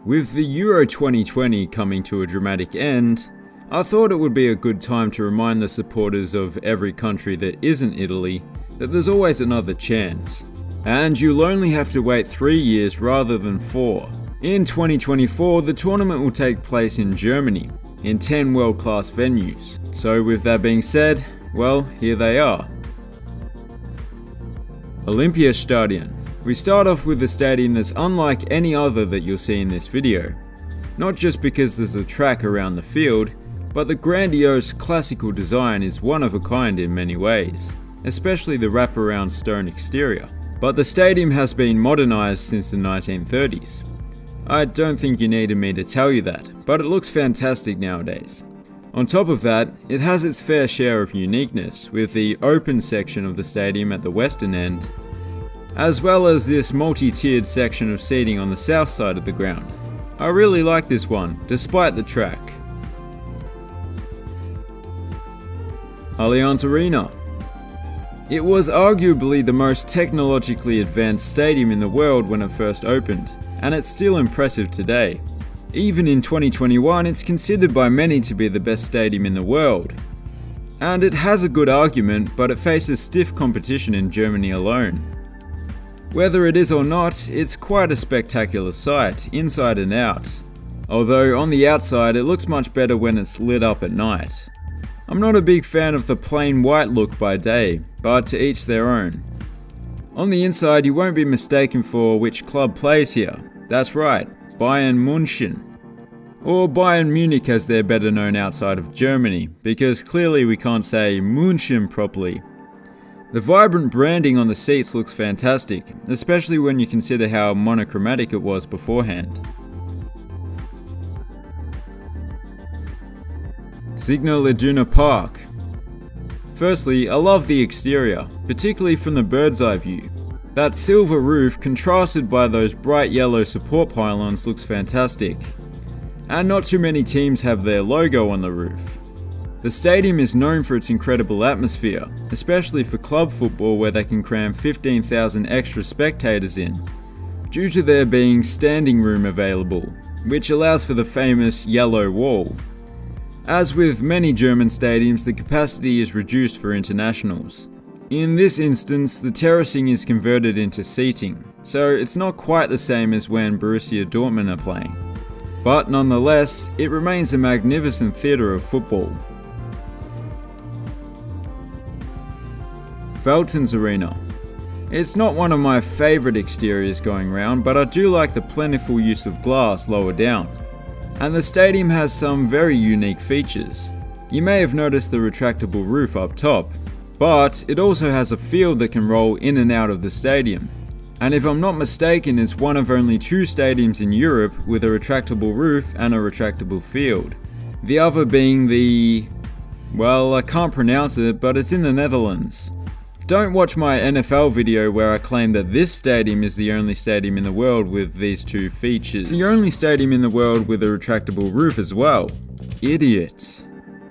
With the Euro 2020 coming to a dramatic end, I thought it would be a good time to remind the supporters of every country that isn't Italy that there's always another chance. And you'll only have to wait 3 years rather than 4. In 2024, the tournament will take place in Germany, in 10 world-class venues. So with that being said, well, here they are. Olympiastadion. We start off with a stadium that's unlike any other that you'll see in this video. Not just because there's a track around the field, but the grandiose classical design is one of a kind in many ways, especially the wraparound stone exterior. But the stadium has been modernized since the 1930s. I don't think you needed me to tell you that, but it looks fantastic nowadays. On top of that, it has its fair share of uniqueness, with the open section of the stadium at the western end, as well as this multi-tiered section of seating on the south side of the ground. I really like this one, despite the track. Allianz Arena. It was arguably the most technologically advanced stadium in the world when it first opened, and it's still impressive today. Even in 2021, it's considered by many to be the best stadium in the world. And it has a good argument, but it faces stiff competition in Germany alone. Whether it is or not, it's quite a spectacular sight, inside and out. Although on the outside it looks much better when it's lit up at night. I'm not a big fan of the plain white look by day, but to each their own. On the inside you won't be mistaken for which club plays here. That's right, Bayern München. Or Bayern Munich as they're better known outside of Germany, because clearly we can't say München properly. The vibrant branding on the seats looks fantastic, especially when you consider how monochromatic it was beforehand. Signal Iduna Park. Firstly, I love the exterior, particularly from the bird's eye view. That silver roof contrasted by those bright yellow support pylons looks fantastic. And not too many teams have their logo on the roof. The stadium is known for its incredible atmosphere, especially for club football where they can cram 15,000 extra spectators in, due to there being standing room available, which allows for the famous yellow wall. As with many German stadiums, the capacity is reduced for internationals. In this instance, the terracing is converted into seating, so it's not quite the same as when Borussia Dortmund are playing. But nonetheless, it remains a magnificent theatre of football. Veltins Arena. It's not one of my favourite exteriors going round, but I do like the plentiful use of glass lower down. And the stadium has some very unique features. You may have noticed the retractable roof up top, but it also has a field that can roll in and out of the stadium. And if I'm not mistaken, it's one of only 2 stadiums in Europe with a retractable roof and a retractable field. The other being I can't pronounce it, but it's in the Netherlands. Don't watch my NFL video where I claim that this stadium is the only stadium in the world with these 2 features. It's the only stadium in the world with a retractable roof as well. Idiot.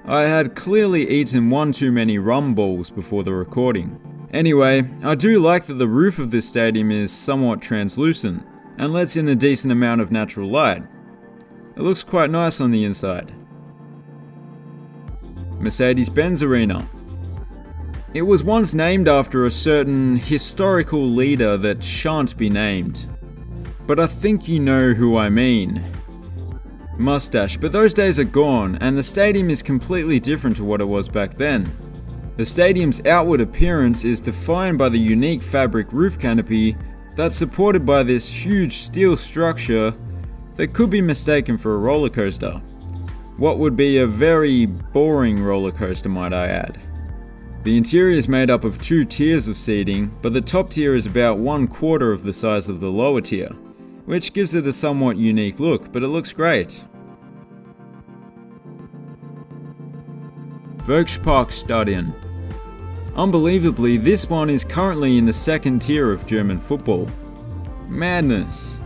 I had clearly eaten one too many rum balls before the recording. Anyway, I do like that the roof of this stadium is somewhat translucent and lets in a decent amount of natural light. It looks quite nice on the inside. Mercedes-Benz Arena. It was once named after a certain historical leader that shan't be named. But I think you know who I mean. Mustache, but those days are gone and the stadium is completely different to what it was back then. The stadium's outward appearance is defined by the unique fabric roof canopy that's supported by this huge steel structure that could be mistaken for a roller coaster. What would be a very boring roller coaster, might I add. The interior is made up of 2 tiers of seating, but the top tier is about 1/4 of the size of the lower tier, which gives it a somewhat unique look, but it looks great. Volksparkstadion. Unbelievably, this one is currently in the 2nd tier of German football. Madness.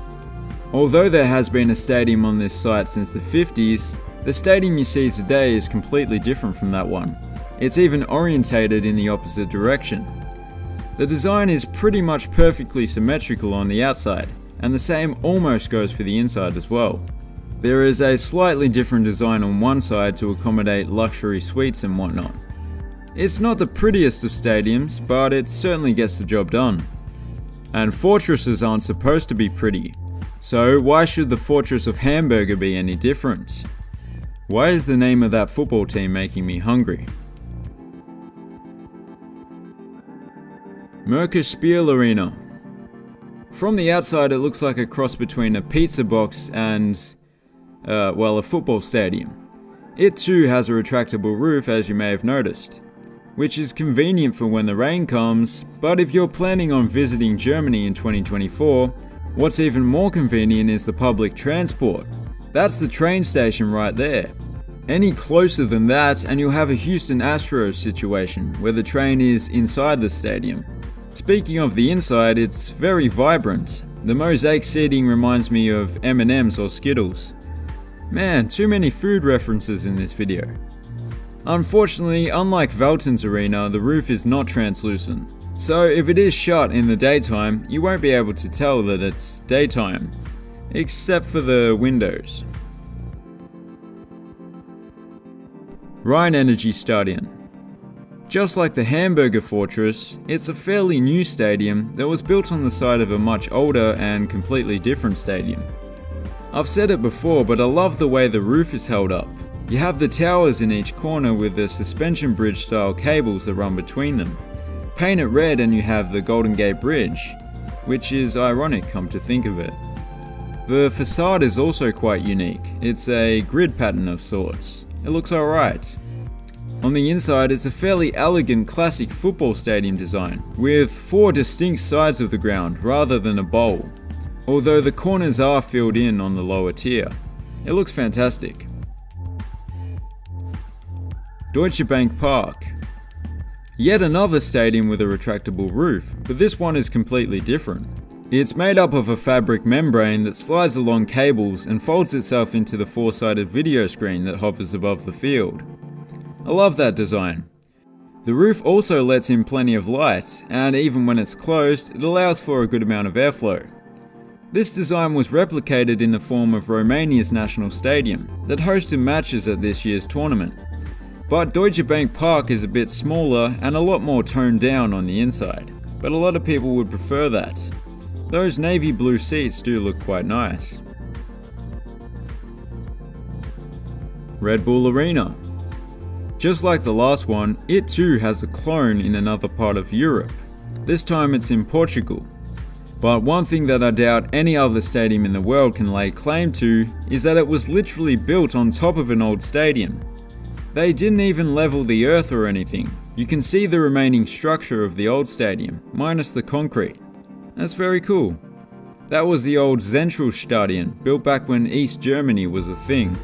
Although there has been a stadium on this site since the 50s, the stadium you see today is completely different from that one. It's even orientated in the opposite direction. The design is pretty much perfectly symmetrical on the outside, and the same almost goes for the inside as well. There is a slightly different design on one side to accommodate luxury suites and whatnot. It's not the prettiest of stadiums, but it certainly gets the job done. And fortresses aren't supposed to be pretty, so why should the Fortress of Hamburger be any different? Why is the name of that football team making me hungry? Merkur Arena. From the outside it looks like a cross between a pizza box and, a football stadium. It too has a retractable roof, as you may have noticed, which is convenient for when the rain comes, but if you're planning on visiting Germany in 2024, what's even more convenient is the public transport. That's the train station right there. Any closer than that and you'll have a Houston Astros situation where the train is inside the stadium. Speaking of the inside, it's very vibrant. The mosaic seating reminds me of M&M's or Skittles. Man, too many food references in this video. Unfortunately, unlike Velton's arena, the roof is not translucent. So if it is shut in the daytime, you won't be able to tell that it's daytime, except for the windows. Rhein Energy Stadion. Just like the Hamburger Fortress, it's a fairly new stadium that was built on the site of a much older and completely different stadium. I've said it before, but I love the way the roof is held up. You have the towers in each corner with the suspension bridge style cables that run between them. Paint it red and you have the Golden Gate Bridge, which is ironic come to think of it. The facade is also quite unique. It's a grid pattern of sorts. It looks alright. On the inside, it's a fairly elegant classic football stadium design, with 4 distinct sides of the ground rather than a bowl, although the corners are filled in on the lower tier. It looks fantastic. Deutsche Bank Park. Yet another stadium with a retractable roof, but this one is completely different. It's made up of a fabric membrane that slides along cables and folds itself into the 4-sided video screen that hovers above the field. I love that design. The roof also lets in plenty of light, and even when it's closed, it allows for a good amount of airflow. This design was replicated in the form of Romania's national stadium that hosted matches at this year's tournament. But Deutsche Bank Park is a bit smaller and a lot more toned down on the inside, but a lot of people would prefer that. Those navy blue seats do look quite nice. Red Bull Arena. Just like the last one, it too has a clone in another part of Europe. This time it's in Portugal. But one thing that I doubt any other stadium in the world can lay claim to is that it was literally built on top of an old stadium. They didn't even level the earth or anything. You can see the remaining structure of the old stadium, minus the concrete. That's very cool. That was the old Zentralstadion, built back when East Germany was a thing.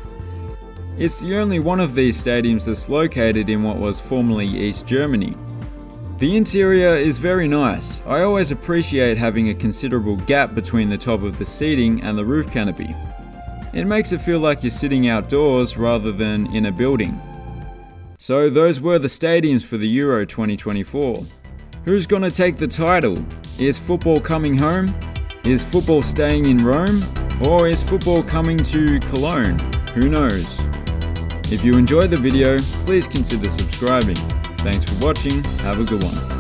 It's the only one of these stadiums that's located in what was formerly East Germany. The interior is very nice. I always appreciate having a considerable gap between the top of the seating and the roof canopy. It makes it feel like you're sitting outdoors rather than in a building. So those were the stadiums for the Euro 2024. Who's gonna take the title? Is football coming home? Is football staying in Rome? Or is football coming to Cologne? Who knows? If you enjoyed the video, please consider subscribing. Thanks for watching, have a good one.